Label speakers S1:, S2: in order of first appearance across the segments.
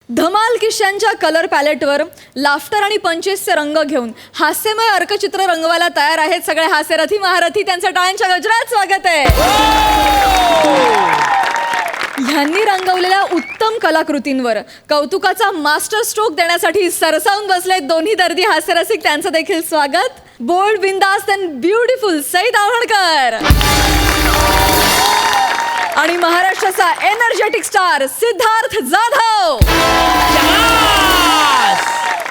S1: धमाल किश्यांच्या colour पॅलेटवर laughter आणि पंचेसचे रंग घेऊन हास्यमय अर्कचित्र रंगवायला तयार आहेत सगळे हास्यरथी महारथी. त्यांचं टाळ्यांच्या गजरात स्वागत आहे. ह्यांनी रंगवलेल्या उत्तम कलाकृतींवर कौतुकाचा मास्टर स्ट्रोक देण्यासाठी सरसावून बसले दोन्ही दर्दी हास्यरसिक. त्यांचं देखील स्वागत. बोल्ड, बिंदास अँड ब्युटिफुल सईद आवळकर आणि महाराष्ट्राचा एनर्जेटिक स्टार सिद्धार्थ जाधव.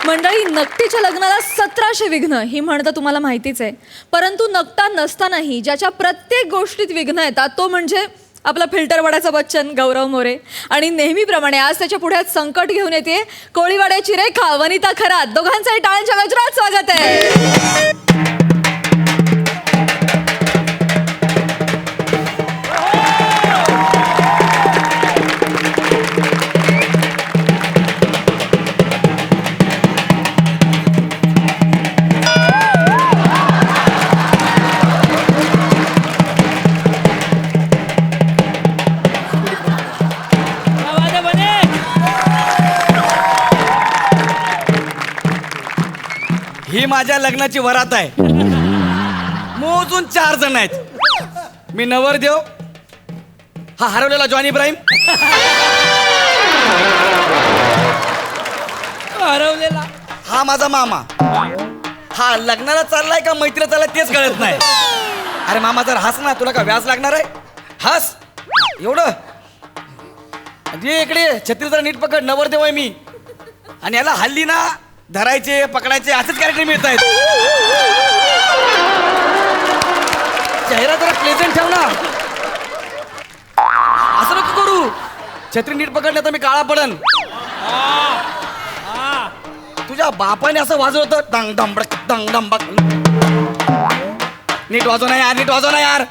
S1: मंडळी, नकटीच्या लग्नाला 1700 विघ्न ही म्हणतं तुम्हाला माहितीच आहे. परंतु नकटा नसतानाही ज्याच्या प्रत्येक गोष्टीत विघ्न येतात तो म्हणजे आपला फिल्टर वड्याचा बच्चन गौरव मोरे. आणि नेहमीप्रमाणे आज त्याच्या पुढ्यात संकट घेऊन येते कोळीवाड्याची रेखा वनिता खरात. दोघांचंही टाळ्यांच्या गजरात स्वागत आहे.
S2: ही माझ्या लग्नाची वरात आहे. मोजून 4 जण आहेत. मी नवरदेव, हा हरवलेला जॉन इब्राहिम,
S3: हरवलेला
S2: हा माझा मामा. हा लग्नाला चाललाय का मैत्रीला चाललाय तेच कळत नाही. अरे मामा जर हस ना, तुला का व्याज लागणार आहे? हस एवढं. ये इकडे, छत्री जरा नीट पकड. नवरदेव आहे मी. आणि याला हल्ली ना धरायचे पकडायचे असेच कॅरेक्टर मिळत आहेत. चेहरा जरा प्लेझेंट ठेव ना. असं नको करू. छत्री नीट पकडलं तर मी काळा पडन. तुझ्या बापाने असं वाजवतं डंग डंबक डंग डंबक. नीट वाजव ना यार, नीट वाजव ना यार.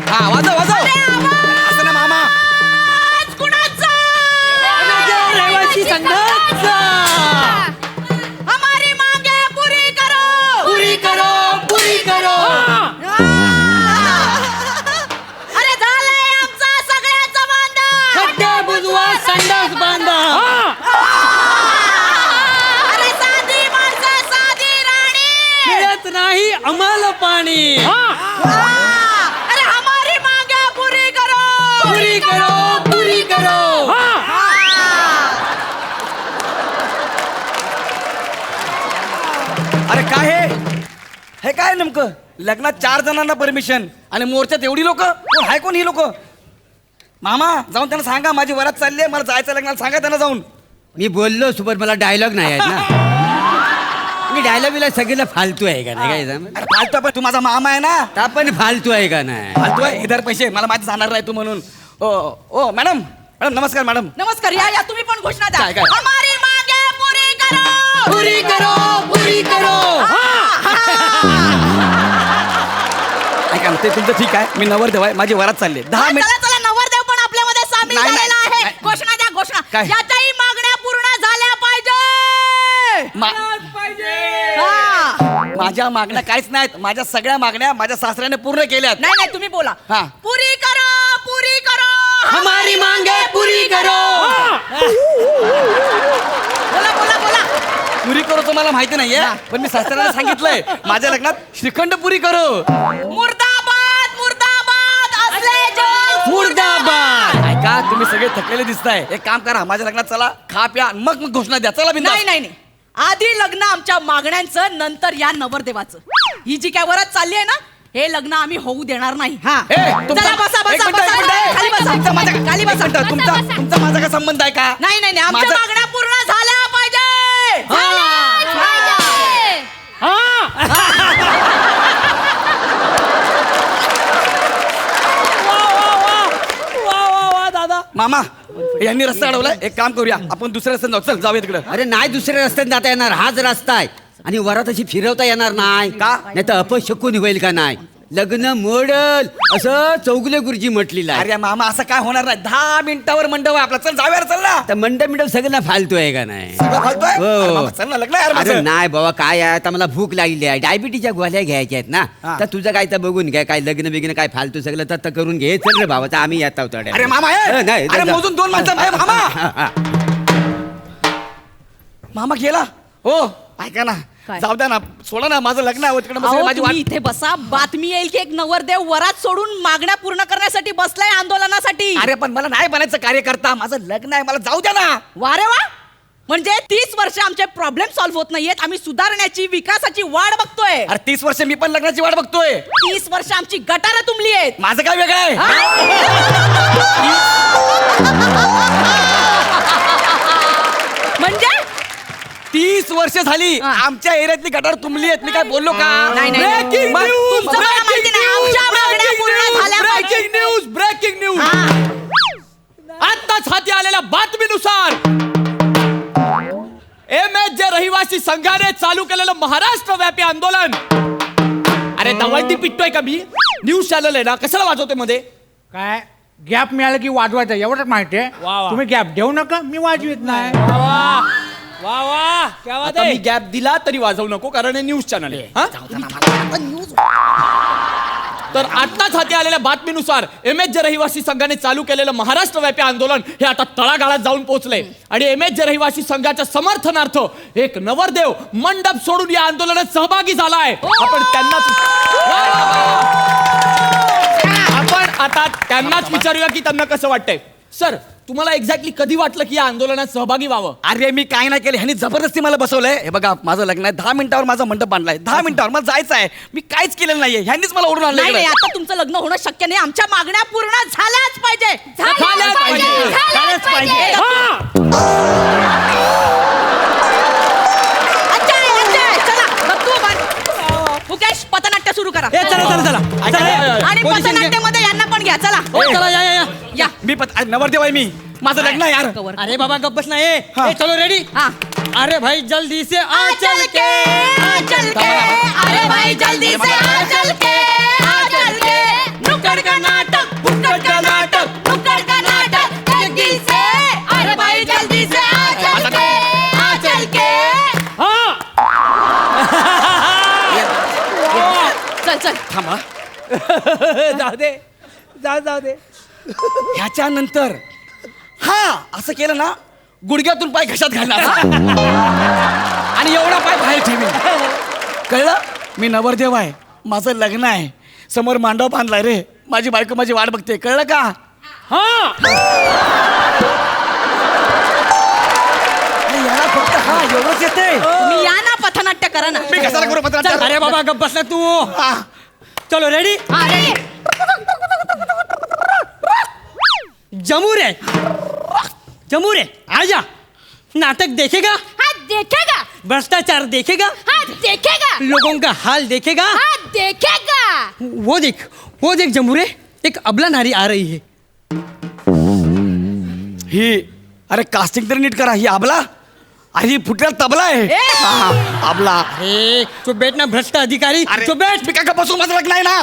S2: हा वाजव वाजव. असं ना मामा.
S4: हमारी मांगे पूरी करो,
S3: पुरी करो, पुरी करो.
S4: अरे झालंय आमचा सगळ्याचा बांधा.
S3: खड्डे बुजवा, संडास बांधा.
S4: अरे साधी माणसं साधी राणी.
S3: मिळत नाही आम्हाला पाणी.
S4: अरे हमारी मांगे पूरी करो,
S3: पुरी करो, पुरी करो.
S2: अरे काय हे काय नेमकं? लग्नात 4 जणांना परमिशन आणि मोर्चात एवढी लोक. कोण हाय कोण ही लोक? मामा जाऊन त्यांना सांगा माझी वरात चालली आहे, मला जायचं लग्नाला. सांगा त्यांना जाऊन.
S5: मी बोललो सुपर, मला डायलॉग नाही आहेत ना. मी डायलॉग बिला सगळीला फालतू आहे का नाही काय?
S2: अरे फालतू आहे, पण तू माझा मामा आहे ना.
S5: आपण फालतू आहे का नाही?
S2: फालतू आहे. इधर पैसे मला माहिती जाणार नाही तू म्हणून. ओ ओ मॅडम, मॅडम नमस्कार. मॅडम
S4: नमस्कार. या तुम्ही पण घोषणा द्या.
S2: काय?
S4: हमारी मांगे पूरी करो,
S3: पुरी करो, पुरी करो.
S2: ऐका ना, ते तुमचं ठीक आहे. मी नवरदेव आहे, माझी वरात चालली आहे. 10
S4: चला
S2: मिनिट.
S4: चला, नवरदेव पण आपल्यामध्ये सामील
S2: नाही,
S4: झालेला
S2: नाही,
S4: आहे.
S2: नाही.
S4: घोषणा द्या, घोषणा.
S2: काय?
S4: याच्याही मागण्या पूर्ण झाल्या पाहिजे. हा.
S2: माझ्या मागण्या काहीच नाहीत. माझ्या सगळ्या मागण्या माझ्या सासऱ्याने पूर्ण केल्यात.
S4: नाही नाही, तुम्ही बोला.
S2: हा.
S4: पुरी करो, पुरी करो.
S3: हमारी मांगे पुरी करो.
S4: बोला बोला बोला.
S2: पुरी करो तो मला माहिती नाहीये, पण मी सासऱ्याला सांगितलंय माझ्या लग्नात श्रीखंड पुरी करो.
S4: मुर्दाबाद, मुर्दाबाद असले जग.
S3: मुर्दाबाद.
S2: ऐका, तुम्ही सगळे थकलेले दिसताय. एक काम करा, माझ्या लग्नात चला, खा प्या, मग घोषणा द्या. चला बिंदास.
S4: नाही नाही नाही, आधी लग्न आमच्या मागण्यांचं, नंतर या नवरदेवाचं. ही जी काय वरात चालली आहे ना, हे लग्न आम्ही होऊ देणार नाही. हा.
S2: ए, तुमचा-
S4: चला बसा
S2: एक
S4: बसा
S2: मिनिट,
S4: बसा.
S2: एक मिनिट.
S4: खाली बसा.
S2: तुमचा माझा-
S4: खाली
S2: एक
S4: बसा.
S2: मिनिट, तुमचा माझा काय संबंध आहे का?
S4: नाही नाही नाही, आमच्या
S2: माझं-
S4: मागण्या पूर्ण झाल्या पाहिजे.
S3: वा वा वा दादा.
S2: मामा यांनी रस्ता अडवलाय. एक काम करूया, आपण दुसऱ्या रस्त्याने जाऊ. चल जाऊया तिकडे.
S5: अरे नाही, दुसऱ्या रस्त्याने जाता येणार. हाच रस्ता आहे आणि वरात अशी फिरवता येणार नाही
S2: का?
S5: नाही तर अपशकुनी होईल का नाही. लग्न मोडल असं चौगले गुरुजी म्हटलेलं आहे.
S2: अरे मामा असं काय होणार नाही. 10 मिनिटावर मंडप आहे आपला. चल जाऊया रे, चल ना.
S5: तर मंडप सगळं फालतू आहे का नाही?
S2: सगळं फालतू आहे?
S5: हो.
S2: अरे मामा, चल ना, लग्न आहे यार
S5: अरे
S2: माझं.
S5: नाही बाबा, काय आहे आता मला भूक लागली आहे. डायबिटीच्या गोळ्या घ्यायच्या आहेत ना.
S2: हा.
S5: तर तुझं काय तर बघून घ्या, काय लग्न बिग्न काय फालतू सगळं तर करून घे. चल रे भावा, तर आम्ही येत आहोत.
S2: अरे मामा हे?
S5: नाही,
S2: अरे
S5: जा.
S2: मोजून 2 माणसं आहे, मामा.
S5: हा, हा.
S2: मामा गेला हो. ऐका ना,
S4: काय?
S2: जाऊ द्या ना, सोडा ना, माझं लग्न आहे तिकडे
S4: अहो,
S2: माझी
S4: तुम्ही इथे बसा. बातमी येईल की एक नवरदेव वरात सोडून मागण्या पूर्ण करण्यासाठी बसलाय आंदोलनासाठी.
S2: अरे पण मला नाही बनायचं कार्यकर्ता. माझं लग्न आहे, मला जाऊ द्या ना.
S4: वा रे वा. म्हणजे 30 वर्ष आमचे प्रॉब्लेम सॉल्व्ह होत नाहीयेत. आम्ही सुधारण्याची विकासाची वाट बघतोय.
S2: अरे 30 वर्ष मी पण लग्नाची वाट बघतोय.
S4: 30 वर्ष आमची गटारं तुंबली आहेत.
S2: माझं काय वेगळं आहे?
S4: म्हणजे
S2: 30 वर्ष झाली
S4: हा.
S2: आमच्या एरियातली गटार तुंबली आहेत. मी काय बोललो का?
S4: नाही, नाही, नाही.
S2: Breaking
S4: मग
S2: news,
S4: तुमचं मला
S2: breaking
S4: माहिती नाही.
S2: news,
S4: आमच्या मागण्या पूर्ण झाल्या पाहिजे.
S3: ब्रेकिंग न्यूज ब्रेकिंग न्यूज आत्ताच हाती आलेल्या बातमीनुसार MSJ रहिवासी संघाने चालू केलेलं महाराष्ट्र व्यापी आंदोलन. अरे दवलती पिटतोय का मी? न्यूज चॅनल आहे ना, कशाला वाजवतोय मध्ये?
S6: काय गॅप मिळालं की वाजवायचं एवढंच माहिती आहे.
S3: वा वा.
S6: तुम्ही गॅप देऊ नका, मी वाजवीत नाही.
S3: वा वा, आता मी गॅप दिला तरी वाजवू नको, कारण हे न्यूज चॅनल आहे. हा? तर आत्ताच हाती आलेल्या बातमीनुसार MSJ रहिवासी संघाने चालू केलेलं महाराष्ट्र व्यापी आंदोलन हे आता तळागाळात जाऊन पोहोचलंय. आणि MSJ रहिवासी संघाच्या समर्थनार्थ एक नवरदेव मंडप सोडून या आंदोलनात सहभागी झालाय. आपण त्यांनाच वा, वा, वा. आपण आता त्यांनाच विचारूया की त्यांना कसं वाटतंय. सर, तुम्हाला एक्झॅक्टली कधी वाटलं की या आंदोलनात सहभागी व्हावं?
S2: अरे मी काय नाही केलं, ह्यांनी जबरदस्ती मला बसवलंय. हे बघा, माझं लग्न आहे. 10 मिनिटावर माझा मंडप बांधलाय. 10 मिनिटावर मला जायचं आहे. मी काहीच केलेलं नाहीये. ह्यांनीच मला ओढून आणलं
S4: नाही
S2: इकडे.
S4: नाही, आता तुमचं लग्न होणं शक्य नाही. आमच्या मागण्या पूर्ण झाल्याच पाहिजे.
S3: झाल्याच पाहिजे.
S4: झाल्याच पाहिजे. अच्छा आहे, अच्छा आहे. चला, बघतो आपण. मुकेश, पथनाट्य सुरू करा. आणि पथनाट्यामध्ये यांना पण घ्या. चला या.
S2: मी नवरदेव आहे मी. माझं लग्न आहे यार.
S4: कवर.
S3: अरे बाबा गप्प बस नाही.
S2: हा.
S3: चलो रेडी.
S4: हा.
S3: अरे भाई जल्दी से आ
S4: चल के, आ चल के, अरे भाई जल्दी से आ चल के, आ चल के, नुक्कड़ का नाटक, फुक्कड़ का नाटक, नुक्कड़ का नाटक, जल्दी से, अरे भाई जल्दी से आ चल के, आ चल के. चल चल.
S2: थांबा.
S3: जाऊ दे, जाऊ दे.
S2: ह्याच्यानंतर हा असं केलं ना, गुडघ्यातून पाय घशात घालणार आणि एवढा पाय बाहेर ठेवीन. कळलं? मी नवरदेव आहे. माझं लग्न आहे. समोर मांडव बांधलाय रे. माझी बायको माझी वाट बघते. कळलं का? अरे याला फक्त हा एवढंच येते.
S4: तुम्ही या ना, पथनाट्य करा ना.
S2: मी कशाला करू पत्रात?
S3: अरे बाबा गप्प बस ना तू.
S2: हा.
S3: चलो रेडी.
S4: हा, रेडी.
S3: जमूर है आजा. नाटक देखेगा,
S7: हाँ देखेगा,
S3: भ्रष्टाचार देखेगा,
S7: हाँ देखेगा,
S3: लोगों का हाल देखेगा.
S7: हाँ देखेगा.
S3: वो देख जमूरे, एक अबला नारी आ रही है.
S2: ही अरे कास्टिंग तर नीट करा. ही आबला. अरे ही फुटलेला तबला आहे. हा, आबला.
S3: अरे चुप बैठ ना भ्रष्ट अधिकारी.
S2: अरे
S3: चुप बैठ.
S2: मी काय बसून माझं लग्न आहे ना.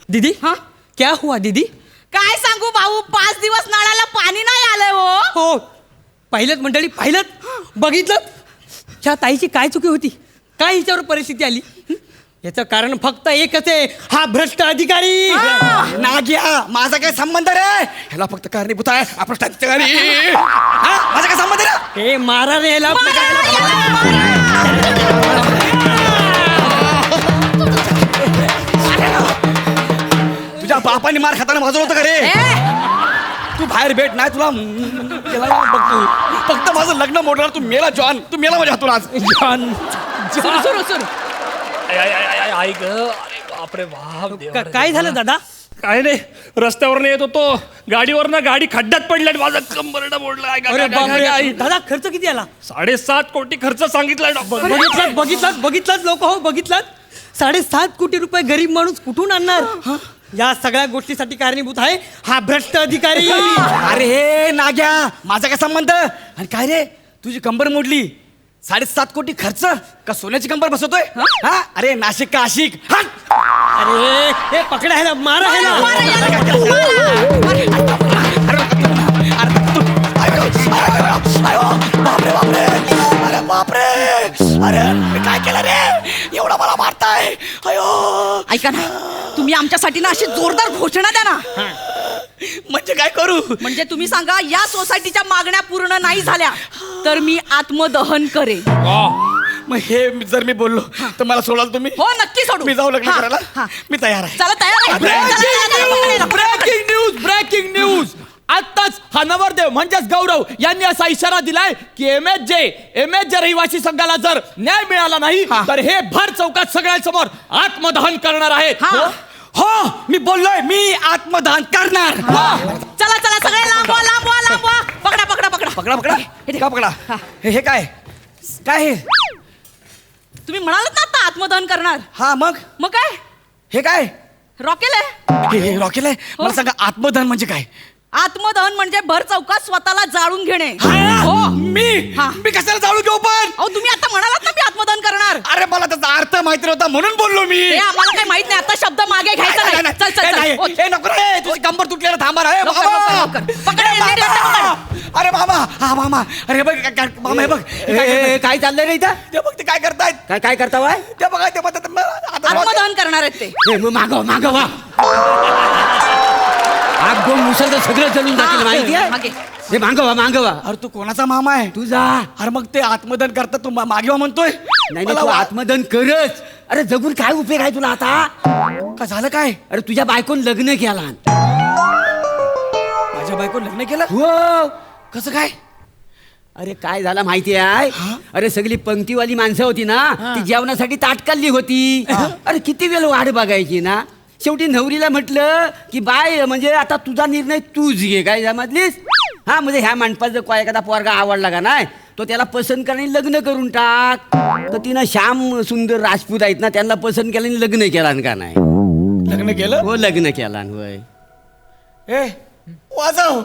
S3: दीदी
S4: हाँ?
S3: क्या हुआ दीदी?
S4: काय सांगू भाऊ, 5 दिवस नळाला पाणी नाही आलंय हो.
S3: हो पाहिलं मंडळी, पाहिलं बघितलं ह्या ताईची काय चुकी होती, काय हिच्यावर परिस्थिती आली. याचं कारण फक्त एकच आहे, हा भ्रष्ट अधिकारी.
S2: नाग्या, माझा काय संबंध रे? ह्याला फक्त कारणीभूत आहे आपण त्यांच्या घरी. हा, माझा काय संबंध रे?
S3: हे मारा रे ह्याला.
S2: तुझ्या बापाने मार खाताना वाजवलं होतं का रे? तू बाहेर भेट नाही तुला केला ना बघ तू. फक्त माझं लग्न मोडणार. तू मेला जॉन. तू मेला माझ्या हातून आज.
S4: सुरू.
S3: काय झालं दादा?
S8: काय नाही, रस्त्यावरनं येत होतो, गाडीवरनं गाडी खड्ड्यात पडल्या, माझा कंबरडा मोडला.
S3: अरे बापरे, दादा खर्च किती आला?
S8: 7.5 कोटी खर्च सांगितलाय डॉक्टर.
S3: बघितलात लोक हो, बघितलात. 7.5 कोटी रुपये गरीब माणूस कुठून आणणार? या सगळ्या गोष्टीसाठी कारणीभूत आहे हा भ्रष्ट अधिकारी.
S2: अरे हे नाग्या, माझा काय संबंध? आणि काय रे, तुझी कंबर मोडली, 7.5 कोटी खर्च का सोन्याची कंबर बसवतोय? हा, अरे नाशिक का आशिक.
S5: अरे हे पकडा है ना मारा है ना
S4: मारा याला, मारा.
S2: अरे बापरे अरे मी काय केलं रे एवढा मला मारताय अयो
S4: ऐका ना, तुम्ही आमच्यासाठी ना अशी जोरदार घोषणा द्या ना.
S2: म्हणजे काय करू
S4: म्हणजे तुम्ही सांगा, या सोसायटीच्या मागण्या पूर्ण नाही झाल्या तर मी आत्मदहन करेन.
S2: मग हे जर मी बोललो तर मला सोडाल तुम्ही
S4: हो, नक्की सोडू.
S2: मी जाऊ लग्न
S4: हा,
S2: करायला
S4: हा.
S2: मी तयार आहे
S4: चला तयार आहे. चला, चला, चला,
S3: ब्रेकिंग न्यूज ब्रेकिंग न्यूज आत्ताच हा नवरदेव म्हणजेच गौरव यांनी असा इशारा दिलाय की एम एच जे रहिवासी संघाला जर न्याय मिळाला नाही तर हे भर चौकात सगळ्यांसमोर आत्मदहन करणार आहेत.
S4: हा.
S2: हो मी बोललोय मी आत्मदान करणार
S4: चला चला सगळे लांबवा लांबवा लांबवा. पकडा पकडा पकडा
S2: पकडा पकडा
S4: हे
S2: का पकडा हे काय काय हे
S4: तुम्ही म्हणालात ना आता आत्मदहन करणार.
S2: हा मग
S4: मग काय
S2: हे काय
S4: रॉकेल आहे.
S2: हे रॉकेल आहे मला सांगा आत्मदान म्हणजे काय
S4: आत्मदहन म्हणजे भर चौकात स्वतःला जाळून घेणे.
S2: हो मी
S4: हा.
S2: मी कशाला जाळू घेऊ पण
S4: अहो तुम्ही आता म्हणालात ना मी आत्मदहन करणार.
S2: अरे मला त्याचा अर्थ माहिती नव्हता म्हणून बोललो मी
S4: हे आम्हाला काही माहित नाही. आता शब्द मागे घ्यायचा
S2: नाही,
S4: नाही.
S2: नाही,
S4: चल चल
S2: नाही,
S4: चल. ओ,
S2: हे नको रे तुझी कंबर तुटलेला थांबा रे
S4: लवकर,
S2: बाबा.
S4: लवकर, लवकर. पकडा,
S2: ए,
S4: नीट
S2: बाबा.
S4: पकडा.
S2: अरे मामा हा मामा अरे बघ मामा हे बघ हे काय करतायत?
S5: काय चाललंय रे इथं
S2: ते बघ ते काय करतायत
S5: काय काय करता वाय
S2: ते बघा ते म्हणतात आता
S4: आत्मदहन करणार आहेत ते.
S5: मग मागव मागव वा आग दोन मुसलचं सगळं जळून जातील माहिती
S4: मागे.
S5: आहे हे मागवा मागवा
S2: अरे तू कोणाचा मामा आहे
S5: तू जा
S2: अरे मग ते आत्मदान करतात तू मागे वा म्हणतोय
S5: नाही नाही
S2: मला
S5: तू
S2: वा-
S5: आत्मदन करच अरे जगून काय उपयोग आहे तुला आता
S2: का झालं काय
S5: अरे तुझ्या बायकोन लग्न केला
S2: माझ्या बायको लग्न केलं
S5: हो
S2: कसं काय
S5: अरे काय झालं माहिती आहे अरे सगळी पंक्तीवाली माणसं होती ना ती जेवणासाठी ताटकल्ली होती अरे किती वेळ वाट बघायची ना शेवटी नवरीला म्हटलं की बाय म्हणजे आता तुझा निर्णय तूच घे काय यामधलीच हा म्हणजे ह्या मंडपात जर कोणा एखादा पोरगा आवडला का नाही तो त्याला पसंत करणे लग्न करून टाक तर तिनं श्याम सुंदर राजपूत आहेत ना त्यांना पसंत केलं आणि लग्न केला का नाही
S2: लग्न केलं
S5: हो लग्न केला होय
S2: ए वाजव